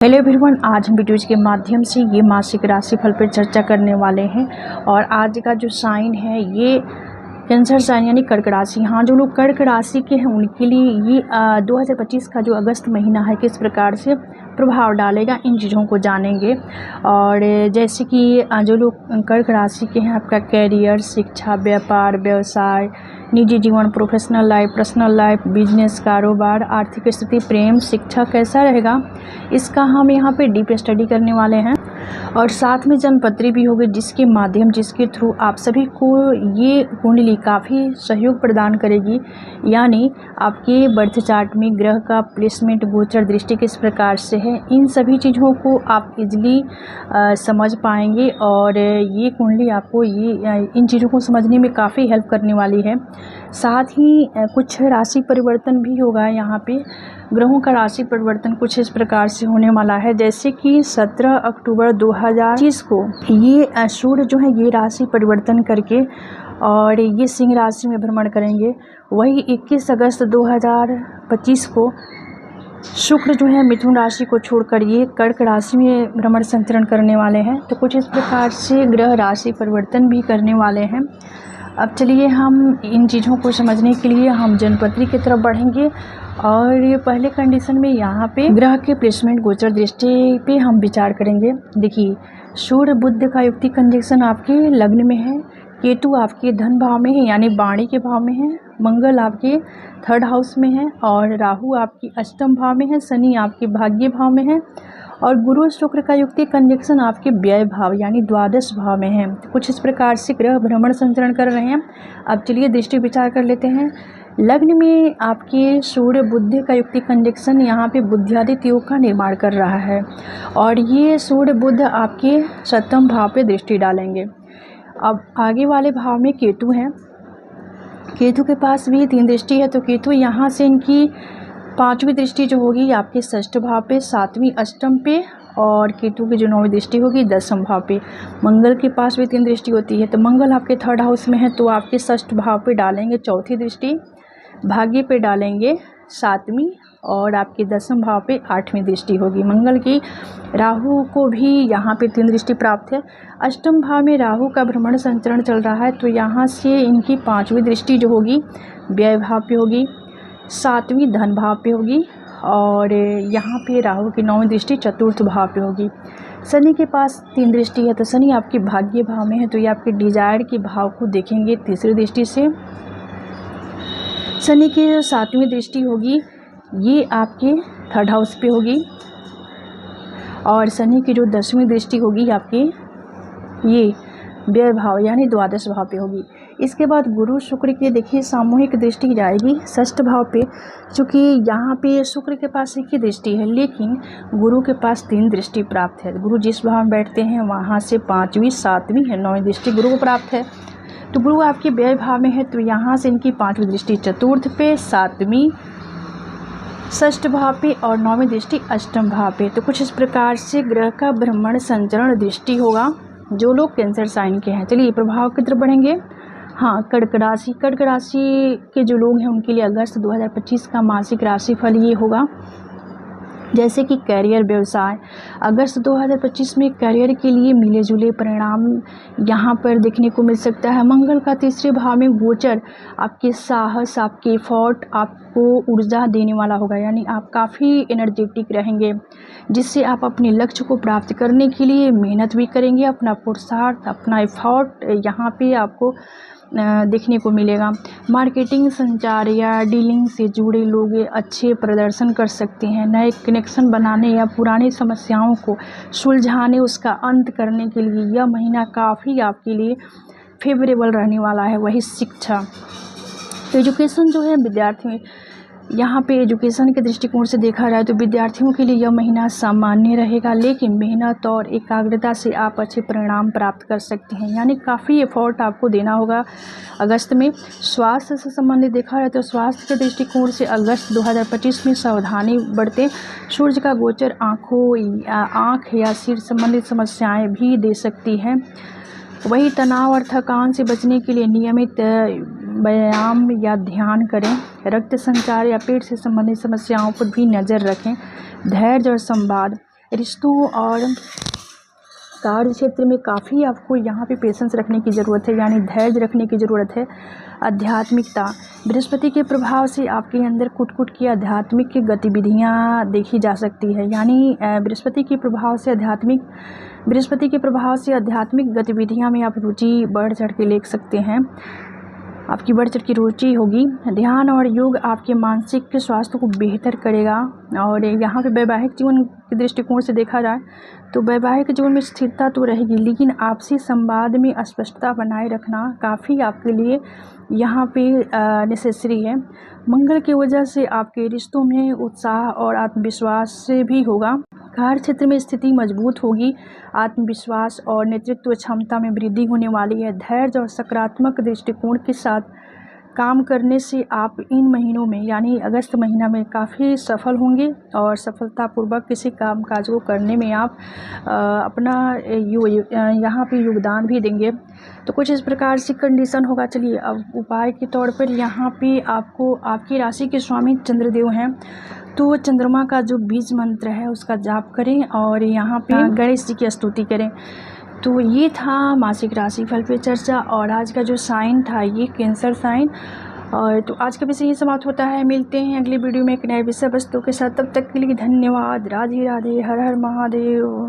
Hello everyone, आज हम videos के माध्यम से ये मासिक राशिफल पर चर्चा करने वाले हैं। और आज का जो साइन है ये कैंसर साइन यानी कर्क राशि। हाँ, जो लोग कर्क राशि के हैं उनके लिए ये 2025 का जो अगस्त महीना है किस प्रकार से प्रभाव डालेगा, इन चीज़ों को जानेंगे। और जैसे कि जो लोग कर्क राशि के हैं, आपका कैरियर, शिक्षा, व्यापार, व्यवसाय, निजी जीवन, professional life, personal life, business, कारोबार, आर्थिक स्थिति, प्रेम, शिक्षा कैसा रहेगा, इसका हम यहाँ पे डीप स्टडी करने वाले हैं। और साथ में जन्मपत्री भी होगी जिसके थ्रू आप सभी को ये कुंडली काफ़ी सहयोग प्रदान करेगी। यानी आपके बर्थ चार्ट में ग्रह का प्लेसमेंट, गोचर दृष्टि किस प्रकार से है, इन सभी चीज़ों को आप इजली समझ पाएंगे। और ये कुंडली आपको इन चीज़ों को समझने में काफ़ी हेल्प करने वाली है। साथ ही कुछ राशि परिवर्तन भी होगा यहाँ पे। ग्रहों का राशि परिवर्तन कुछ इस प्रकार से होने वाला है, जैसे कि 17 अक्टूबर 2025 को ये सूर्य जो है ये राशि परिवर्तन करके और ये सिंह राशि में भ्रमण करेंगे। वही 21 अगस्त 2025 को शुक्र जो है मिथुन राशि को छोड़कर ये कर्क राशि में भ्रमण संचरण करने वाले हैं। तो कुछ इस प्रकार से ग्रह राशि परिवर्तन भी करने वाले हैं। अब चलिए हम इन चीज़ों को समझने के लिए हम जन्मपत्री की तरफ बढ़ेंगे। और ये पहले कंडीशन में यहाँ पे ग्रह के प्लेसमेंट, गोचर दृष्टि पे हम विचार करेंगे। देखिए, सूर्य बुध का युक्ति कंजक्शन आपके लग्न में है, केतु आपके धन भाव में है यानी वाणी के भाव में है, मंगल आपके 3rd हाउस में है और राहु आपकी अष्टम भाव में है, शनि आपके भाग्य भाव में है और गुरु शुक्र का युक्ति कंजक्शन आपके व्यय भाव यानी द्वादश भाव में है। कुछ इस प्रकार से ग्रह भ्रमण संचरण कर रहे हैं। अब चलिए दृष्टि विचार कर लेते हैं। लग्न में आपके सूर्य बुध का युक्ति कंजक्शन यहाँ पे बुद्धियादित्य योग का निर्माण कर रहा है और ये सूर्य बुध आपके 7वें भाव पे दृष्टि डालेंगे। अब आगे वाले भाव में केतु हैं, केतु के पास भी 3 दृष्टि है, तो केतु यहाँ से इनकी 5वीं दृष्टि जो होगी आपके 6ठ भाव पे, 7वीं अष्टम पे और केतु की जो 9वीं दृष्टि होगी 10वें भाव पे। मंगल के पास भी 3 दृष्टि होती है, तो मंगल आपके 3rd हाउस में है तो आपके 6ठ भाव पे डालेंगे 4थी दृष्टि, भाग्य पे डालेंगे 7वीं और आपके 10वें भाव पे 8वीं दृष्टि होगी मंगल की। राहु को भी यहाँ पे 3 दृष्टि प्राप्त है। अष्टम भाव में राहु का भ्रमण संचरण चल रहा है, तो यहाँ से इनकी 5वीं दृष्टि जो होगी व्यय भाव पे होगी, 7वीं धन भाव पे होगी और यहाँ पे राहु की 9वीं दृष्टि 4th भाव पे होगी। शनि के पास 3 दृष्टि है, तो शनि आपके भाग्य भाव में है, तो ये आपके डिजायर के भाव को देखेंगे 3री दृष्टि से। शनि की 7वीं दृष्टि होगी ये आपके 3rd हाउस पे होगी और शनि की जो 10वीं दृष्टि होगी आपके ये व्यय भाव यानी द्वादश भाव पे होगी। इसके बाद गुरु शुक्र की देखिए सामूहिक दृष्टि जाएगी 6ठ भाव पे, चूँकि यहाँ पे शुक्र के पास 1 ही दृष्टि है लेकिन गुरु के पास 3 दृष्टि प्राप्त है। गुरु जिस भाव में बैठते हैं वहाँ से 5वीं, 7वीं और 9वीं दृष्टि गुरु को प्राप्त है। तो गुरु आपके व्यय भाव में है, तो यहाँ से इनकी 5वीं दृष्टि 4th पे, 7वीं 6ठ भाव पे और 9वीं दृष्टि अष्टम भाव पे। तो कुछ इस प्रकार से ग्रह का भ्रमण संचरण दृष्टि होगा जो लोग कैंसर साइन के हैं। चलिए प्रभाव की तरफ बढ़ेंगे। हाँ, कर्क राशि के जो लोग हैं उनके लिए अगस्त 2025 का मासिक राशिफल ये होगा। जैसे कि कैरियर, व्यवसाय, अगस्त 2025 में कैरियर के लिए मिले जुले परिणाम यहाँ पर देखने को मिल सकता है। मंगल का 3रे भाव में गोचर आपके साहस, आपके एफर्ट आपको ऊर्जा देने वाला होगा, यानी आप काफ़ी एनर्जेटिक रहेंगे जिससे आप अपने लक्ष्य को प्राप्त करने के लिए मेहनत भी करेंगे। अपना पुरुषार्थ, अपना एफर्ट यहाँ पे आपको देखने को मिलेगा। मार्केटिंग, संचार या डीलिंग से जुड़े लोग अच्छे प्रदर्शन कर सकते हैं। नए कनेक्शन बनाने या पुरानी समस्याओं को सुलझाने, उसका अंत करने के लिए यह महीना काफ़ी आपके लिए फेवरेबल रहने वाला है। वही शिक्षा, एजुकेशन जो है विद्यार्थी, यहाँ पे एजुकेशन के दृष्टिकोण से देखा जाए तो विद्यार्थियों के लिए यह महीना सामान्य रहेगा, लेकिन मेहनत और एकाग्रता से आप अच्छे परिणाम प्राप्त कर सकते हैं, यानी काफ़ी एफर्ट आपको देना होगा अगस्त में। स्वास्थ्य से संबंधित देखा जाए तो स्वास्थ्य के दृष्टिकोण से अगस्त 2025 में सावधानी बरतें। सूर्य का गोचर आँख या सिर संबंधित समस्याएँ भी दे सकती है। वही तनाव और थकान से बचने के लिए नियमित व्यायाम या ध्यान करें। रक्त संचार या पेट से संबंधित समस्याओं पर भी नज़र रखें। धैर्य और संवाद, रिश्तों और कार्य क्षेत्र में काफ़ी आपको यहाँ पे पेशेंस रखने की ज़रूरत है, यानी धैर्य रखने की ज़रूरत है। आध्यात्मिकता, बृहस्पति के प्रभाव से आपके अंदर कुछ की आध्यात्मिक गतिविधियाँ देखी जा सकती है, यानी बृहस्पति के प्रभाव से आध्यात्मिक गतिविधियाँ में आप रुचि बढ़ चढ़ के ले सकते हैं। आपकी बढ़ चढ़ की रुचि होगी। ध्यान और योग आपके मानसिक स्वास्थ्य को बेहतर करेगा। और यहाँ पे वैवाहिक जीवन के दृष्टिकोण से देखा जाए तो वैवाहिक जीवन में स्थिरता तो रहेगी, लेकिन आपसी संवाद में स्पष्टता बनाए रखना काफ़ी आपके लिए यहाँ पे नेसेसरी है। मंगल की वजह से आपके रिश्तों में उत्साह और आत्मविश्वास से भी होगा। कार्य क्षेत्र में स्थिति मजबूत होगी। आत्मविश्वास और नेतृत्व क्षमता में वृद्धि होने वाली है। धैर्य और सकारात्मक दृष्टिकोण के साथ काम करने से आप इन महीनों में यानी अगस्त महीना में काफ़ी सफल होंगे और सफलतापूर्वक किसी काम काज को करने में आप अपना यहाँ पे योगदान भी देंगे। तो कुछ इस प्रकार से कंडीशन होगा। चलिए अब उपाय के तौर पर यहाँ पे आपको आपकी राशि के स्वामी चंद्रदेव हैं, तो चंद्रमा का जो बीज मंत्र है उसका जाप करें और यहाँ पे गणेश जी की स्तुति करें। तो ये था मासिक राशिफल पे चर्चा और आज का जो साइन था ये कैंसर साइन। और तो आज का विषय ये समाप्त होता है। मिलते हैं अगली वीडियो में एक नए विषय वस्तु के साथ। तब तक के लिए धन्यवाद। राधे राधे। हर हर महादेव।